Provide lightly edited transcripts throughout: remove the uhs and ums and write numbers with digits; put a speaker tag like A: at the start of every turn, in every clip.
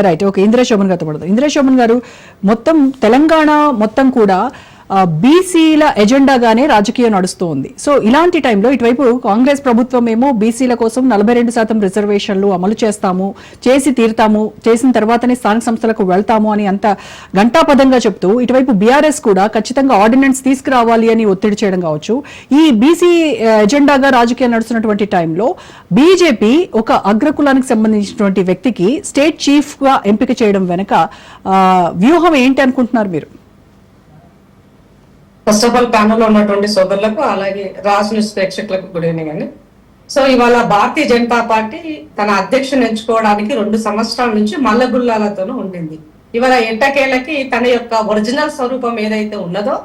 A: Right, okay. Indira Shobhan గారితో పడదు. ఇందిరా శోభన్ గారు, మొత్తం తెలంగాణ మొత్తం కూడా బీసీల ఎజెండాగానే రాజకీయం నడుస్తూ ఉంది. సో ఇలాంటి టైంలో ఇటువైపు కాంగ్రెస్ ప్రభుత్వం ఏమో బీసీల కోసం 42% రిజర్వేషన్లు అమలు చేసి తీరుతాము, చేసిన తర్వాతనే స్థానిక సంస్థలకు వెళ్తాము అని అంత ఘంటాపదంగా చెప్తూ, ఇటువైపు బీఆర్ఎస్ కూడా ఖచ్చితంగా ఆర్డినెన్స్ తీసుకురావాలి అని ఒత్తిడి చేయడం కావచ్చు. ఈ బీసీ ఎజెండాగా రాజకీయం నడుస్తున్నటువంటి టైంలో బీజేపీ ఒక అగ్రకులానికి సంబంధించినటువంటి వ్యక్తికి స్టేట్ చీఫ్ గా ఎంపిక చేయడం వెనక వ్యూహం ఏంటి అనుకుంటున్నారు మీరు?
B: ఫస్ట్ ఆఫ్ ఆల్ ప్యానల్ లో ఉన్నటువంటి సోదరులకు, అలాగే రాజ్ న్యూస్ ప్రేక్షకులకు గుడ్ ఈవినింగ్ అండి. సో ఇవాళ భారతీయ జనతా పార్టీ తన అధ్యక్షుని ఎంచుకోవడానికి 2 సంవత్సరాల నుంచి మల్లగుల్లాలతోనూ ఉండింది. ఇవాళ ఎట్టకేలకి తన యొక్క ఒరిజినల్ స్వరూపం ఏదైతే ఉన్నదో,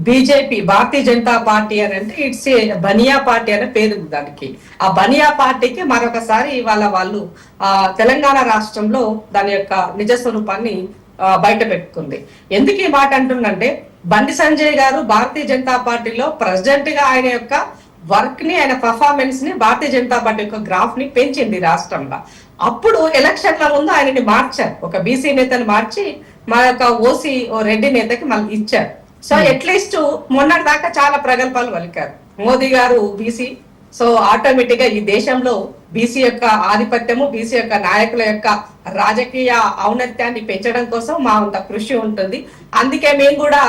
B: బీజేపీ భారతీయ జనతా పార్టీ అని అంటే ఇట్స్ బనియా పార్టీ అనే పేరు దానికి. ఆ బనియా పార్టీకి మరొకసారి ఇవాళ వాళ్ళు తెలంగాణ రాష్ట్రంలో దాని యొక్క నిజ స్వరూపాన్ని బయట పెట్టుకుంది. ఎందుకు ఈ మాట అంటుందంటే, బండి సంజయ్ గారు భారతీయ జనతా పార్టీలో ప్రెసిడెంట్ గా ఆయన యొక్క వర్క్ ని, ఆయన పర్ఫార్మెన్స్ ని, భారతీయ జనతా పార్టీ యొక్క గ్రాఫ్ ని పెంచింది రాష్ట్రంలో. అప్పుడు ఎలక్షన్ల ముందు ఆయనని మార్చారు, ఒక బీసీ నేతను మార్చి మా యొక్క ఓసీ రెడ్డి నేతకి మళ్ళీ ఇచ్చారు. సో అట్లీస్ట్ మొన్నటి దాకా చాలా ప్రగల్భాలు పలికారు మోదీ గారు బీసీ. సో ఆటోమేటిక్ గా ఈ దేశంలో బీసీ యొక్క ఆధిపత్యము, బీసీ యొక్క నాయకుల యొక్క రాజకీయ ఔన్నత్యాన్ని పెంచడం కోసం మా అంత కృషి ఉంటుంది. అందుకే మేము కూడా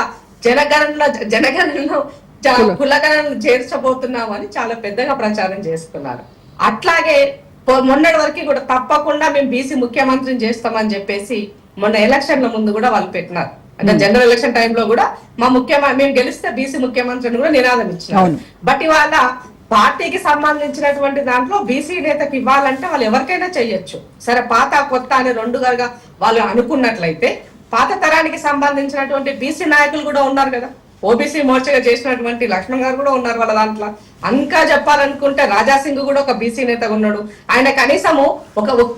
B: జనగణనలో కులగణను చేర్చబోతున్నాము అని చాలా పెద్దగా ప్రచారం చేస్తున్నారు. అట్లాగే మొన్నటి వరకు కూడా తప్పకుండా మేము బీసీ ముఖ్యమంత్రిని చేస్తామని చెప్పేసి మొన్న ఎలక్షన్ల ముందు కూడా వాళ్ళు పెట్టినారు. అంటే జనరల్ ఎలక్షన్ టైంలో కూడా మేము గెలిస్తే బీసీ ముఖ్యమంత్రిని కూడా నినాదం ఇచ్చినారు. బట్ ఇవాళ పార్టీకి సంబంధించినటువంటి దాంట్లో బీసీ నేతకి ఇవ్వాలంటే వాళ్ళు ఎవరికైనా చెయ్యొచ్చు. సరే, పాత కొత్త అని 2గా వాళ్ళు అనుకున్నట్లయితే, పాత తరానికి సంబంధించినటువంటి బీసీ నాయకులు కూడా ఉన్నారు కదా. ఓబీసీ మోర్చగా చేసినటువంటి లక్ష్మణ్ గారు కూడా ఉన్నారు వాళ్ళ దాంట్లో. ఇంకా చెప్పాలనుకుంటే రాజాసింగ్ కూడా ఒక బీసీ నేతగా ఉన్నాడు. ఆయన కనీసము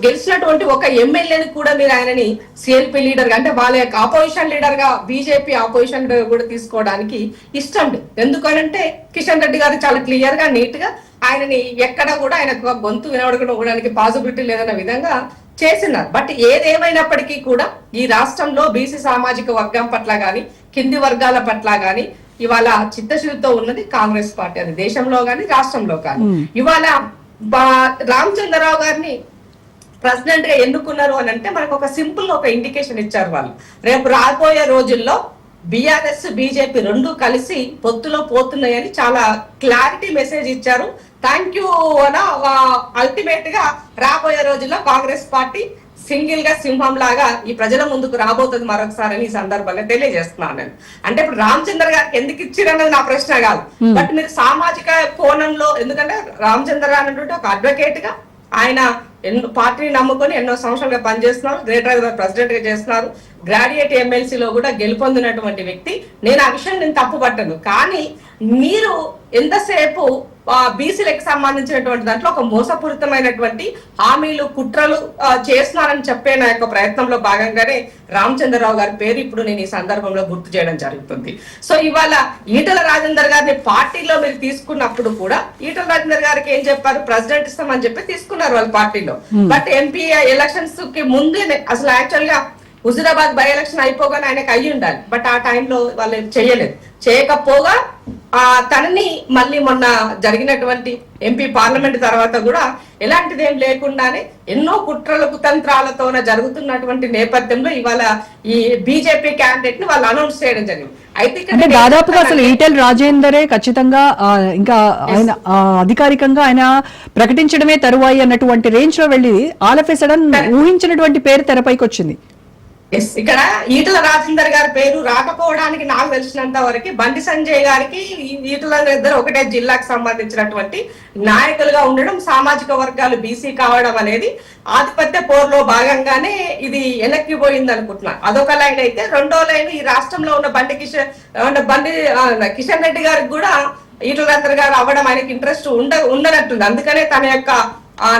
B: గెలిచినటువంటి ఒక ఎమ్మెల్యేని కూడా మీరు ఆయనని సిఎల్పి లీడర్ గా, అంటే వాళ్ళ యొక్క ఆపోజిషన్ లీడర్ గా, బీజేపీ ఆపోజిషన్ కూడా తీసుకోవడానికి ఇష్టం లేదు. ఎందుకనంటే కిషన్ రెడ్డి గారు చాలా క్లియర్ గా, నీట్ గా ఆయనని ఎక్కడ కూడా ఆయనకు గొంతు వినబడకపోవడానికి పాసిబిలిటీ లేదన్న విధంగా చేసినారు. బట్ ఏదేమైనప్పటికీ కూడా ఈ రాష్ట్రంలో బీసీ సామాజిక వర్గం పట్ల గాని, కింది వర్గాల పట్ల గాని ఇవాళ చిత్తశుద్ధితో ఉన్నది కాంగ్రెస్ పార్టీ, అది దేశంలో గాని రాష్ట్రంలో కానీ. ఇవాళ రామచంద్రరావు గారిని ప్రెసిడెంట్ గా ఎన్నుకున్నారు అని అంటే మనకు ఒక సింపుల్ ఒక ఇండికేషన్ ఇచ్చారు వాళ్ళు. రేపు రాబోయే రోజుల్లో బీఆర్ఎస్ బీజేపీ 2 కలిసి పొత్తులో పోతున్నాయని చాలా క్లారిటీ మెసేజ్ ఇచ్చారు. థ్యాంక్ యూ అన అల్టిమేట్ గా రాబోయే రోజుల్లో కాంగ్రెస్ పార్టీ సింగిల్ గా సింహం లాగా ఈ ప్రజల ముందుకు రాబోతుంది మరొకసారి అని ఈ సందర్భంగా తెలియజేస్తున్నాను నేను. అంటే ఇప్పుడు రామచంద్ర గారికి ఎందుకు ఇచ్చిరన్నది నా ప్రశ్న కాదు. బట్ మీరు సామాజిక కోణంలో, ఎందుకంటే రామచంద్ర గారు అనేటువంటి ఒక అడ్వకేట్ గా ఆయన పార్టీని నమ్ముకొని ఎన్నో సంవత్సరాలుగా పనిచేస్తున్నారు, గ్రేటర్ హైదరాబాద్ ప్రెసిడెంట్ గా చేస్తున్నారు, గ్రాడ్యుయేట్ ఎమ్మెల్సీలో కూడా గెలుపొందినటువంటి వ్యక్తి. నేను ఆ విషయం నేను తప్పుపట్టను. కానీ మీరు ఎంతసేపు బీసీలకు సంబంధించినటువంటి దాంట్లో ఒక మోసపూరితమైనటువంటి హామీలు, కుట్రలు చేస్తున్నారని చెప్పే నా యొక్క ప్రయత్నంలో భాగంగానే రామచంద్రరావు గారి పేరు ఇప్పుడు నేను ఈ సందర్భంలో గుర్తు చేయడం జరుగుతుంది. సో ఇవాళ ఈటల రాజేందర్ గారిని పార్టీలో మీరు తీసుకున్నప్పుడు కూడా ఈటల రాజేందర్ గారికి ఏం చెప్పారు, ప్రెసిడెంట్ ఇస్తామని చెప్పి తీసుకున్నారు వాళ్ళ పార్టీలో. బట్ ఎంపీ ఎలక్షన్స్ కి ముందే అసలు యాక్చువల్ గా హుజూరాబాద్ బై ఎలక్షన్ అయిపోగానే ఆయనకు అయ్యి ఉండాలి. బట్ ఆ టైంలో వాళ్ళు చేయలేదు. చేయకపోగా తనని మళ్ళీ మొన్న జరిగినటువంటి ఎంపీ పార్లమెంట్ తర్వాత కూడా ఎలాంటిది ఏం లేకుండానే ఎన్నో కుట్రల కుతంత్రాలతో జరుగుతున్నటువంటి నేపథ్యంలో ఇవాళ ఈ బీజేపీ క్యాండిడేట్ ని వాళ్ళు అనౌన్స్ చేయడం జరిగింది.
A: అయితే దాదాపుగా అసలు ఈటెల రాజేందరే ఖచ్చితంగా ఇంకా ఆయన అధికారికంగా ఆయన ప్రకటించడమే తరువాయి అన్నటువంటి రేంజ్ లో వెళ్ళి ఆల్ ఆఫ్ ఎ సడన్ ఊహించినటువంటి పేరు తెరపైకి వచ్చింది.
B: ఇక్కడ ఈటల రాజేందర్ గారి పేరు రాకపోవడానికి నాకు తెలిసినంత వరకు బండి సంజయ్ గారికి ఈటల ఇద్దరు ఒకటే జిల్లాకు సంబంధించినటువంటి నాయకులుగా ఉండడం, సామాజిక వర్గాలు బీసీ కావడం అనేది ఆధిపత్య పోరులో భాగంగానే ఇది వెనక్కిపోయింది అనుకుంటున్నా. అదొక లైన్ అయితే, రెండో లైన్ ఈ రాష్ట్రంలో ఉన్న కిషన్ రెడ్డి గారికి కూడా ఈటల రాజేందర్ గారు అవ్వడం ఆయనకి ఇంట్రెస్ట్ ఉండనట్టుంది. అందుకనే తన యొక్క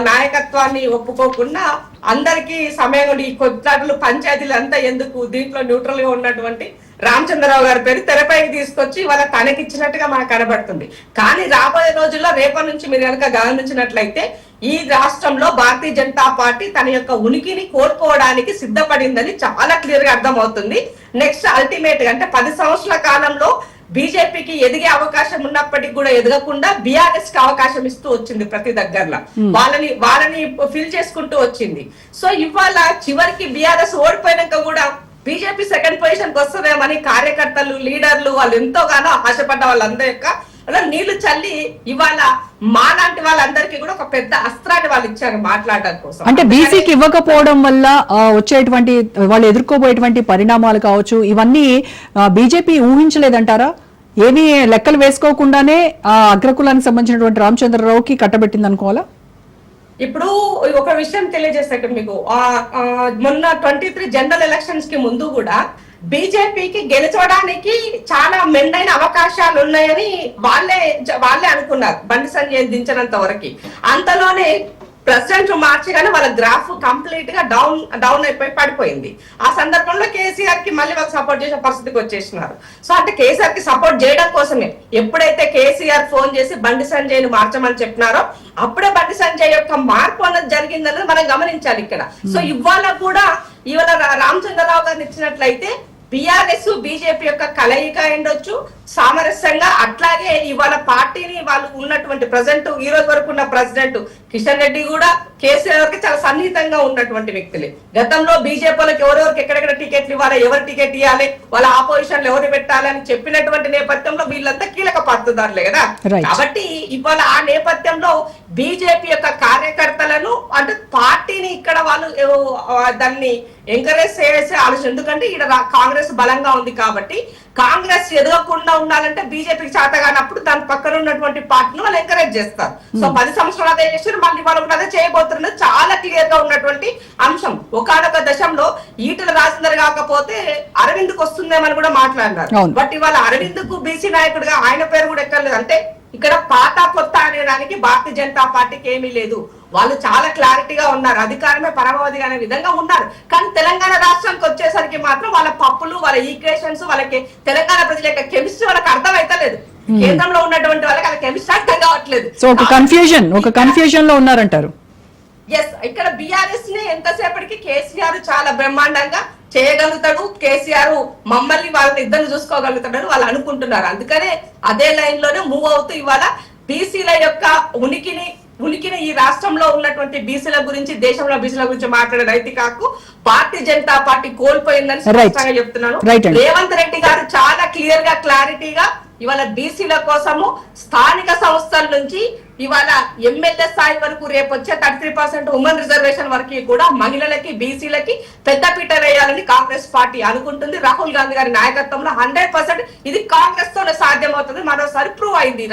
B: నాయకత్వాన్ని ఒప్పుకోకుండా అందరికీ సమయం ఈ కొట్లాటలు పంచాయతీలు అంతా ఎందుకు, దీంట్లో న్యూట్రల్ గా ఉన్నటువంటి రామచంద్రరావు గారి పేరు తెరపైకి తీసుకొచ్చి వాళ్ళ తనకిచ్చినట్టుగా మనకు కనబడుతుంది. కానీ రాబోయే రోజుల్లో రేపటి నుంచి మీరు కనుక గమనించినట్లయితే ఈ రాష్ట్రంలో భారతీయ జనతా పార్టీ తన యొక్క ఉనికిని కోల్పోవడానికి సిద్ధపడిందని చాలా క్లియర్ గా అర్థమవుతుంది. నెక్స్ట్ అల్టిమేట్ గా అంటే 10 సంవత్సరాల కాలంలో బీజేపీకి ఎదిగే అవకాశం ఉన్నప్పటికీ కూడా ఎదగకుండా బీఆర్ఎస్ కి అవకాశం ఇస్తూ వచ్చింది ప్రతి దగ్గరలో. వాళ్ళని ఫిల్ చేసుకుంటూ వచ్చింది. సో ఇవాళ చివరికి బీఆర్ఎస్ ఓడిపోయినాక కూడా బీజేపీ సెకండ్ పొజిషన్ కి వస్తుందేమని కార్యకర్తలు, లీడర్లు వాళ్ళు ఎంతోగానో ఆశపడ్డ వాళ్ళందరి యొక్క నీళ్లు చల్లి ఇవాళ మాలాంటి వాళ్ళందరికీ కూడా ఒక పెద్ద అస్త్రాన్ని వాళ్ళు ఇచ్చారు మాట్లాడడం కోసం.
A: అంటే బీసీకి ఇవ్వకపోవడం వల్ల వచ్చేటువంటి వాళ్ళు ఎదుర్కోబోయేటువంటి పరిణామాలు కావచ్చు, ఇవన్నీ బీజేపీ ఊహించలేదంటారా? ఏమీ లెక్కలు వేసుకోకుండానే ఆ అగ్రకులానికి సంబంధించినటువంటి రామచంద్రరావుకి కట్టబెట్టింది అనుకోవాలా?
B: ఇప్పుడు ఒక విషయం తెలియజేస్తాను మీకు. మొన్న 23 జనరల్ ఎలక్షన్స్ కి ముందు కూడా బీజేపీకి గెలుచడానికి చాలా మెండైన అవకాశాలు ఉన్నాయని వాళ్ళే అనుకున్నారు బండి సంజయ్ దించినంత వరకు. అంతలోనే ప్రెసిడెంట్ మార్చగానే వాళ్ళ గ్రాఫ్ కంప్లీట్ గా డౌన్ అయిపోయి పడిపోయింది. ఆ సందర్భంలో కేసీఆర్ కి మళ్ళీ వాళ్ళకి సపోర్ట్ చేసే పరిస్థితికి వచ్చేసినారు. సో అంటే కేసీఆర్ కి సపోర్ట్ చేయడం కోసమే ఎప్పుడైతే కేసీఆర్ ఫోన్ చేసి బండి సంజయ్ ను మార్చమని చెప్పినారో అప్పుడే బండి సంజయ్ యొక్క మార్పు అన్నది జరిగిందన్నది మనం గమనించాలి ఇక్కడ. సో ఇవాళ రామచంద్రరావు గారిని ఇచ్చినట్లయితే బీఆర్ఎస్ బీజేపీ యొక్క కలయిక ఉండొచ్చు సామరస్యంగా. అట్లాగే ఇవాళ పార్టీని వాళ్ళు ఉన్నటువంటి ప్రెసిడెంట్, ఈ రోజు వరకు ఉన్న ప్రెసిడెంట్ కిషన్ రెడ్డి కూడా కేసీఆర్ కి చాలా సన్నిహితంగా ఉన్నటువంటి వ్యక్తులే. గతంలో బీజేపీలకు ఎవరెవరికి ఎక్కడెక్కడ టికెట్లు ఇవ్వాలి, ఎవరు టికెట్ ఇవ్వాలి, వాళ్ళ ఆపోజిషన్ ఎవరు పెట్టాలి అని చెప్పినటువంటి నేపథ్యంలో వీళ్ళంతా కీలక పాత్రదారులే కదా. కాబట్టి ఇవాళ ఆ నేపథ్యంలో బీజేపీ యొక్క కార్యకర్తలను అంటే పార్టీని ఇక్కడ వాళ్ళు దాన్ని ఎంకరేజ్ చేసే ఆలోచన. ఎందుకంటే ఇక్కడ కాంగ్రెస్ బలంగా ఉంది కాబట్టి కాంగ్రెస్ ఎదగకుండా ఉండాలంటే బీజేపీకి చేత కానప్పుడు దాని పక్కన ఉన్నటువంటి పార్టీని వాళ్ళు ఎంకరేజ్ చేస్తారు. సో 10 సంవత్సరాలు అదే చేసి మళ్ళీ వాళ్ళు కూడా అదే చేయబోతున్నది చాలా క్లియర్ గా ఉన్నటువంటి అంశం. ఒకనొక దశంలో ఈటల రాజేందర్ కాకపోతే అరవింద్ కు వస్తుందేమని కూడా మాట్లాడినారు. బట్ ఇవాళ అరవింద్ కు బీసీ నాయకుడిగా ఆయన పేరు కూడా ఎక్కర్లేదు. అంటే ఇక్కడ పాత కొత్త అనేదానికి భారతీయ జనతా పార్టీకి ఏమీ లేదు. వాళ్ళు చాలా క్లారిటీగా ఉన్నారు, అధికారమే పరమావధి అనే విధంగా ఉన్నారు. కానీ తెలంగాణ రాష్ట్రానికి వచ్చేసరికి మాత్రం వాళ్ళ పప్పులు, వాళ్ళ ఈక్వేషన్స్, వాళ్ళకి తెలంగాణ ప్రజల యొక్క కెమిస్ట్రీ వాళ్ళకి అర్థం అయితలేదు. కేంద్రంలో ఉన్నటువంటి వాళ్ళకి వాళ్ళ కెమిస్ట్రీ అర్థం కావట్లేదు.
A: సో ఒక కన్ఫ్యూజన్ లో ఉన్నారంటారు.
B: ఎస్, ఇక్కడ బీఆర్ఎస్ ని ఎంతసేపటికి కేసీఆర్ చాలా బ్రహ్మాండంగా చేయగలుగుతాడు, కేసీఆర్ మమ్మల్ని వాళ్ళని ఇద్దరు చూసుకోగలుగుతాడని వాళ్ళు అనుకుంటున్నారు. అందుకనే అదే లైన్ లోనే మూవ్ అవుతూ ఇవాళ బీసీల యొక్క ఉనికిని ఈ రాష్ట్రంలో ఉన్నటువంటి బీసీల గురించి, దేశంలో బీసీల గురించి మాట్లాడే రైతికాకు భారతీయ జనతా పార్టీ కోల్పోయిందని స్పష్టంగా చెప్తున్నాను. రేవంత్ రెడ్డి గారు చాలా క్లియర్ గా క్లారిటీగా ఇవాళ బీసీల కోసము స్థానిక సంస్థల నుంచి ఇవాళ ఎమ్మెల్యే స్థాయి వరకు రేపు వచ్చే 33% ఉమెన్ రిజర్వేషన్ వరకు కూడా మహిళలకి, బీసీలకి పెద్దపీట వేయాలని కాంగ్రెస్ పార్టీ అనుకుంటుంది. రాహుల్ గాంధీ గారి నాయకత్వంలో 100% ఇది కాంగ్రెస్ తోనే సాధ్యమవుతుంది. మరోసారి ప్రూవ్ అయింది.